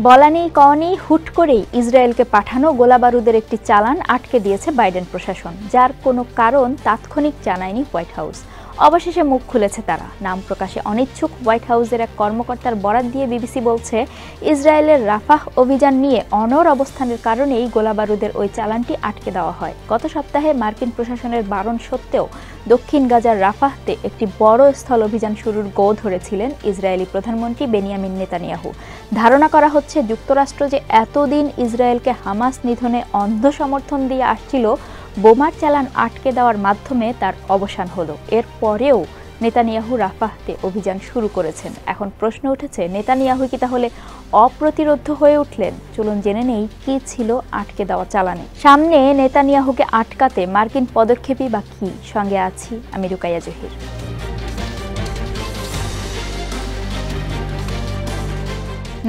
বলা নেই কওয়া নেই হুট করেই ইসরায়েলকে পাঠানো গোলাবারুদের একটি চালান আটকে দিয়েছে বাইডেন প্রশাসন, যার কোনো কারণ তাৎক্ষণিক জানায়নি হোয়াইট হাউস। অবশেষে মুখ খুলেছে তারা। নাম প্রকাশে অনিচ্ছুক হোয়াইট হাউসের এক কর্মকর্তার বরাত দিয়ে বিবিসি বলছে, ইসরায়েলের রাফাহ অভিযান নিয়ে অনড় অবস্থানের কারণেই গোলাবারুদের ওই চালানটি আটকে দেওয়া হয়। গত সপ্তাহে মার্কিন প্রশাসনের বারণ সত্ত্বেও দক্ষিণ গাজার রাফাহতে একটি বড় স্থল অভিযান শুরুর গো ধরেছিলেন ইসরায়েলি প্রধানমন্ত্রী বেনিয়ামিন নেতানিয়াহু। ধারণা করা হচ্ছে, যুক্তরাষ্ট্র যে এতদিন ইসরায়েলকে হামাস নিধনে অন্ধ সমর্থন দিয়ে আসছিল, বোমার চালান আটকে দেওয়ার মাধ্যমে তার অবসান হলো। এরপরেও নেতানিয়াহু রাফাহতে অভিযান শুরু করেছেন। এখন প্রশ্ন উঠেছে, নেতানিয়াহু কি তাহলে অপ্রতিরোধ্য হয়ে উঠলেন? চলুন জেনে নেই কি ছিল আটকে দেওয়া চালানে। সামনে নেতানিয়াহুকে আটকাতে মার্কিন পদক্ষেপই বা কি? সঙ্গে আছি আমি রুকাইয়া জহির।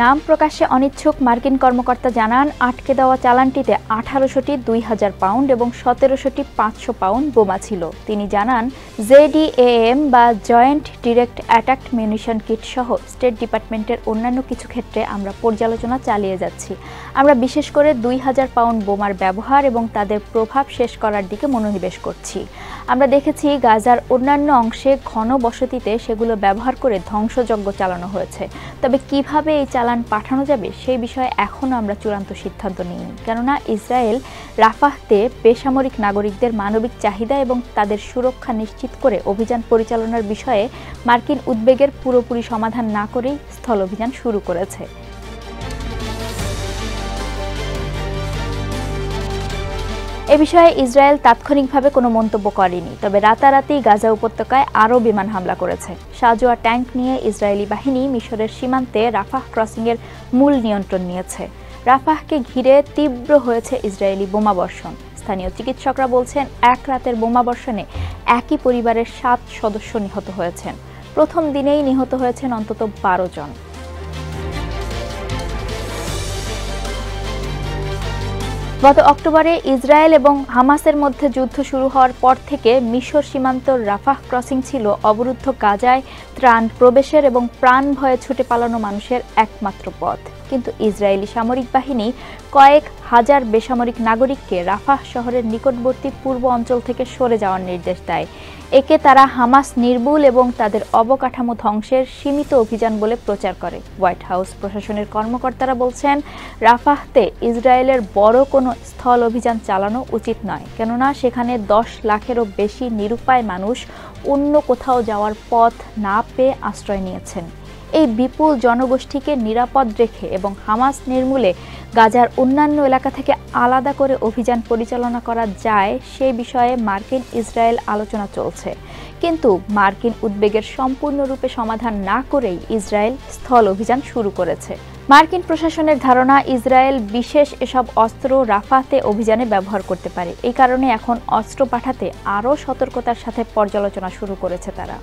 নাম প্রকাশে অনিচ্ছুক মার্কিন কর্মকর্তা জানান, আটকে দেওয়া চালানটিতে 18টি 2000 পাউন্ড এবং 17টি 500 পাউন্ড বোমা ছিল। তিনি জানান, জেডিএএম বা joint direct attack munition kit সহ স্টেট ডিপার্টমেন্টের অন্যান্য কিছু ক্ষেত্রে আমরা পর্যালোচনা চালিয়ে যাচ্ছি। আমরা বিশেষ করে 2000 পাউন্ড বোমার ব্যবহার এবং তাদের প্রভাব শেষ করার দিকে মনোনিবেশ করছি। আমরা দেখেছি গাজার অন্যান্য অংশে ঘন বসতিতে সেগুলো ব্যবহার করে ধ্বংসযজ্ঞ চালানো হয়েছে। তবে কিভাবে এই চালান পাঠানো যাবে সেই বিষয়ে এখনও আমরা চূড়ান্ত সিদ্ধান্ত নিইনি, কেননা ইসরায়েল রাফাহতে বেসামরিক নাগরিকদের মানবিক চাহিদা এবং তাদের সুরক্ষা নিশ্চিত করে অভিযান পরিচালনার বিষয়ে মার্কিন উদ্বেগের পুরোপুরি সমাধান না করেই স্থল অভিযান শুরু করেছে। এ বিষয়ে ইসরায়েল তাৎক্ষণিকভাবে কোনো মন্তব্য করেনি, তবে রাতারাতি গাজা উপত্যকায় আরও বিমান হামলা করেছে। সাজোয়া ট্যাঙ্ক নিয়ে ইসরায়েলি বাহিনী মিশরের সীমান্তে রাফাহ ক্রসিংয়ের মূল নিয়ন্ত্রণ নিয়েছে। রাফাহকে ঘিরে তীব্র হয়েছে ইসরায়েলি বোমাবর্ষণ। স্থানীয় চিকিৎসকরা বলছেন, এক রাতের বোমাবর্ষণে একই পরিবারের 7 সদস্য নিহত হয়েছেন। প্রথম দিনেই নিহত হয়েছেন অন্তত 12 জন। গত অক্টোবরে ইসরায়েল এবং হামাসের মধ্যে যুদ্ধ শুরু হওয়ার পর থেকে মিশর সীমান্তর রাফাহ ক্রসিং ছিল অবরুদ্ধ গাজায় ত্রাণ প্রবেশের এবং প্রাণ ভয়ে ছুটে পালানো মানুষের একমাত্র পথ। কিন্তু ইসরায়েলি সামরিক বাহিনী কয়েক হাজার বেসামরিক নাগরিককে রাফাহ শহরের নিকটবর্তী পূর্ব অঞ্চল থেকে সরে যাওয়ার নির্দেশ দেয়। একে তারা হামাস নির্মূল এবং তাদের অবকাঠামো ধ্বংসের সীমিত অভিযান বলে প্রচার করে। হোয়াইট হাউস প্রশাসনের কর্মকর্তারা বলছেন, রাফাহতে ইসরায়েলের বড় কোনো স্থল অভিযান চালানো উচিত নয়, কেননা সেখানে 10 লাখেরও বেশি নিরুপায় মানুষ অন্য কোথাও যাওয়ার পথ না পেয়ে আশ্রয় নিয়েছেন। এই বিপুল জনগোষ্ঠীকে নিরাপদ রেখে এবং হামাস নির্মূলে গাজার অন্যান্য এলাকা থেকে আলাদা করে অভিযান পরিচালনা করা যায় সে বিষয়ে মার্কিন ইসরায়েল আলোচনা চলছে। কিন্তু মার্কিন উদ্বেগের সম্পূর্ণরূপে সমাধান না করেই ইসরায়েল স্থল অভিযান শুরু করেছে। মার্কিন প্রশাসনের ধারণা, ইসরায়েল বিশেষ এসব অস্ত্র রাফাহতে অভিযানে ব্যবহার করতে পারে। এই কারণে এখন অস্ত্র পাঠাতে আরও সতর্কতার সাথে পর্যালোচনা শুরু করেছে তারা।